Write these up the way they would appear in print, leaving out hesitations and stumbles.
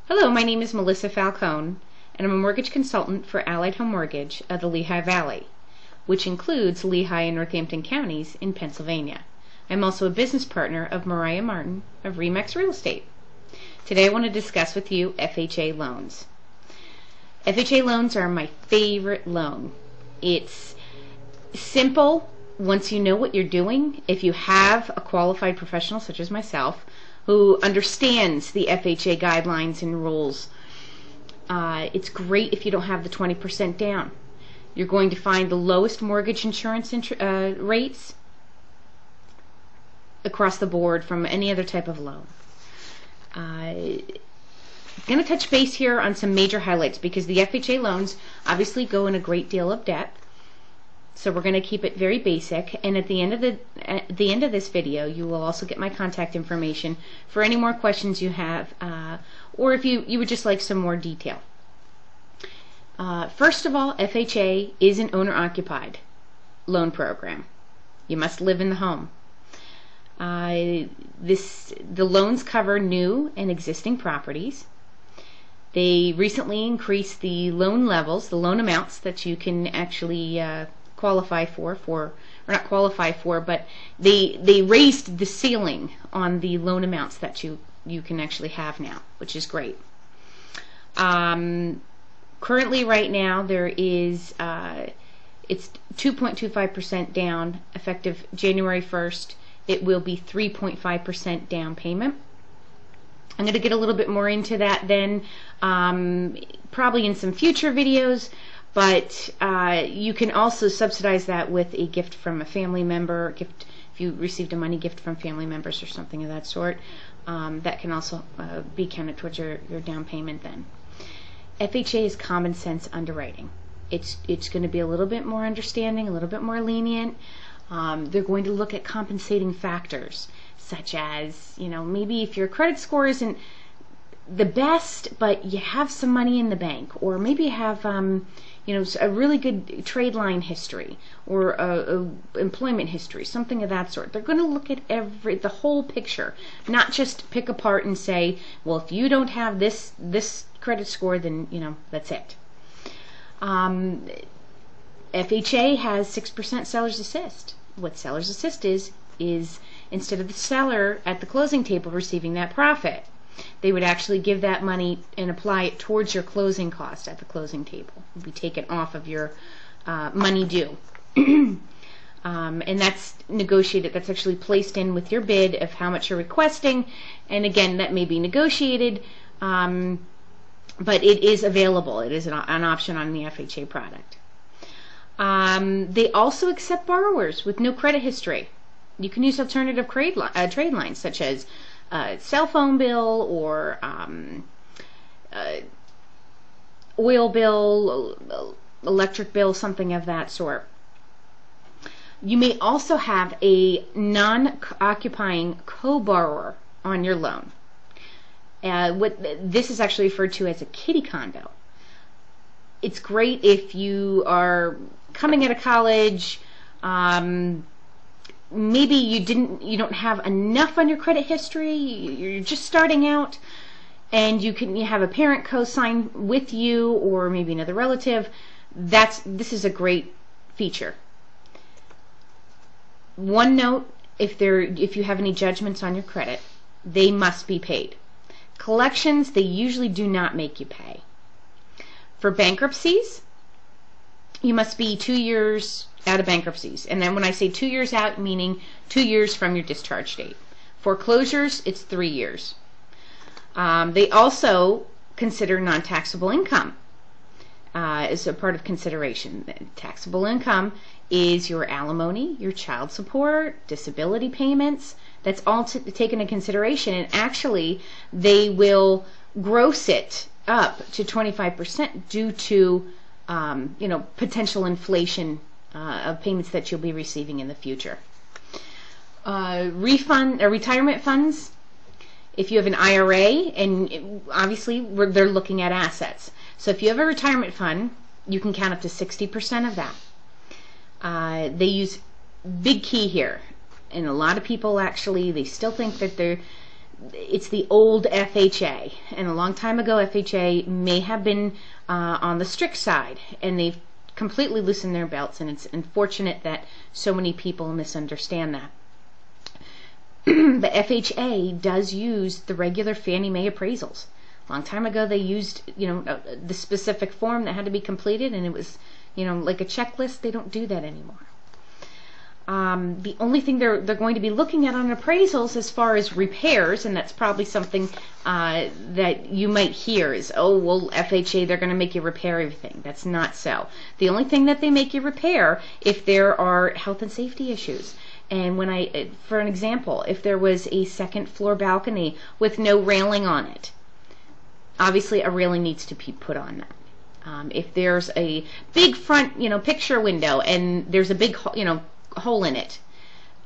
Hello, my name is Melissa Falcone, and I'm a mortgage consultant for Allied Home Mortgage of the Lehigh Valley, which includes Lehigh and Northampton counties in Pennsylvania. I'm also a business partner of Mariah Martin of Remax Real Estate. Today I want to discuss with you FHA loans. FHA loans are my favorite loan. It's simple once you know what you're doing. If you have a qualified professional such as myself who understands the FHA guidelines and rules, it's great if you don't have the 20% down. You're going to find the lowest mortgage insurance rates across the board from any other type of loan. I'm going to touch base here on some major highlights because the FHA loans obviously go in a great deal of debt. So we're going to keep it very basic, and at the end of this video you will also get my contact information for any more questions you have, or if you would just like some more detail. First of all, FHA is an owner-occupied loan program. You must live in the home. The loans cover new and existing properties. They recently increased the loan levels, the loan amounts that you can actually qualify for, or not qualify for, but they raised the ceiling on the loan amounts that you can actually have now, which is great. Currently right now there is it's 2.25% down effective January 1st. It will be 3.5% down payment. I'm going to get a little bit more into that then, probably in some future videos. But you can also subsidize that with a gift from a family member, if you received a money gift from family members or something of that sort. That can also be counted towards your down payment then. FHA is common sense underwriting. It's going to be a little bit more understanding, a little bit more lenient. They're going to look at compensating factors, such as, maybe if your credit score isn't the best, but you have some money in the bank, or maybe you have a really good trade line history or employment history, something of that sort. They're going to look at the whole picture, not just pick apart and say, well, if you don't have this credit score, then that's it. FHA has 6% seller's assist. What seller's assist is instead of the seller at the closing table receiving that profit, they would actually give that money and apply it towards your closing cost at the closing table. It would be taken off of your money due. And that's negotiated. That's actually placed in with your bid of how much you're requesting. And again, that may be negotiated, but it is available. It is an option on the FHA product. They also accept borrowers with no credit history. You can use alternative trade lines such as cell phone bill or oil bill, electric bill, something of that sort. You may also have a non-occupying co-borrower on your loan. This is actually referred to as a kiddie condo. It's great if you are coming out of college, maybe you don't have enough on your credit history, you're just starting out, and you have a parent co-sign with you, or maybe another relative. This is a great feature. One note: if you have any judgments on your credit, they must be paid. Collections, they usually do not make you pay. For bankruptcies, you must be 2 years out of bankruptcies. And then when I say 2 years out, meaning 2 years from your discharge date. Foreclosures, it's 3 years. They also consider non-taxable income as a part of consideration. Taxable income is your alimony, your child support, disability payments. That's all taken into consideration. And actually, they will gross it up to 25% due to potential inflation of payments that you'll be receiving in the future. Retirement funds. If you have an IRA, and obviously they're looking at assets. So if you have a retirement fund, you can count up to 60% of that. They use big key here, and a lot of people actually, they still think that it's the old FHA, and a long time ago FHA may have been on the strict side, and they've completely loosened their belts, and it's unfortunate that so many people misunderstand that. But FHA does use the regular Fannie Mae appraisals. A long time ago they used, the specific form that had to be completed, and it was, like a checklist. They don't do that anymore. The only thing they're going to be looking at on appraisals as far as repairs, and that's probably something that you might hear is, oh, well, FHA, they're going to make you repair everything. That's not so. The only thing that they make you repair if there are health and safety issues. And for an example, if there was a second floor balcony with no railing on it, obviously a railing needs to be put on that. If there's a big front, picture window and there's a big, hole in it,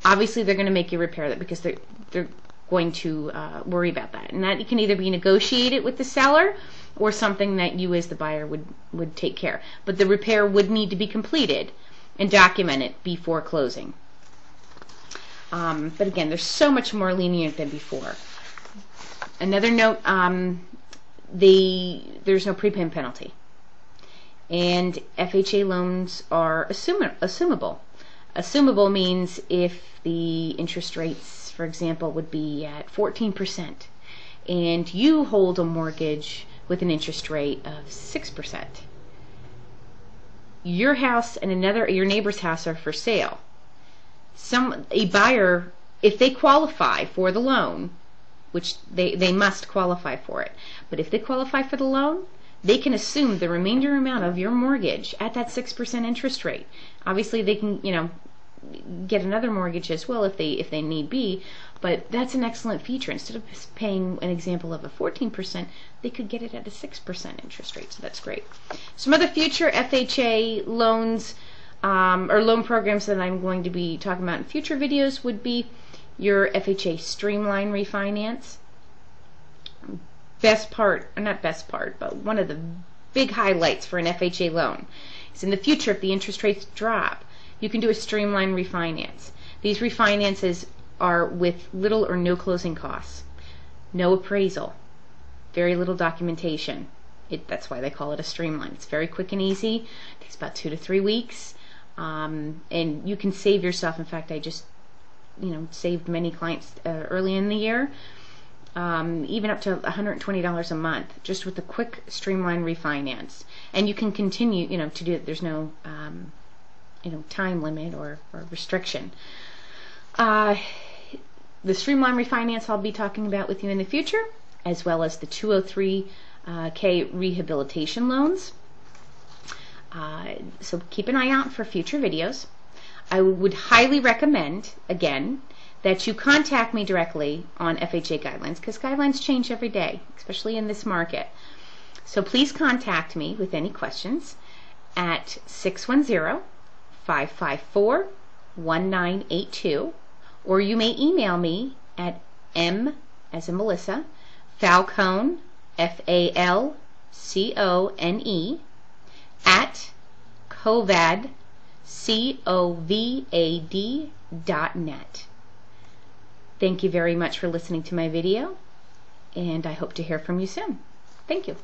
obviously they're going to make you repair that, because they're going to worry about that. And that can either be negotiated with the seller or something that you as the buyer would take care. But the repair would need to be completed and documented before closing. But again, there's so much more lenient than before. Another note, there's no prepayment penalty, and FHA loans are assumable. Assumable means if the interest rates, for example, would be at 14%, and you hold a mortgage with an interest rate of 6%. Your house and your neighbor's house are for sale. A buyer, if they qualify for the loan, which they must qualify for it, but if they qualify for the loan, they can assume the remainder amount of your mortgage at that 6% interest rate. Obviously, they can, get another mortgage as well if they need be, but that's an excellent feature. Instead of paying an example of a 14%, they could get it at a 6% interest rate, so that's great. Some other future FHA loans or loan programs that I'm going to be talking about in future videos would be your FHA Streamline Refinance. Not best part, but one of the big highlights for an FHA loan is in the future, if the interest rates drop, you can do a Streamline Refinance. These refinances are with little or no closing costs, no appraisal, very little documentation. That's why they call it a Streamline. It's very quick and easy. It takes about 2 to 3 weeks. And you can save yourself. In fact, I just saved many clients early in the year, even up to $120 a month, just with a quick Streamline Refinance. And you can continue to do it. There's no time limit or restriction. The Streamline Refinance I'll be talking about with you in the future, as well as the 203K rehabilitation loans. So keep an eye out for future videos. I would highly recommend, again, that you contact me directly on FHA guidelines, because guidelines change every day, especially in this market. So please contact me with any questions at 610-554-1982, or you may email me at M as in Melissa, Falcone, Falcone, at covad, covad.net. Thank you very much for listening to my video, and I hope to hear from you soon. Thank you.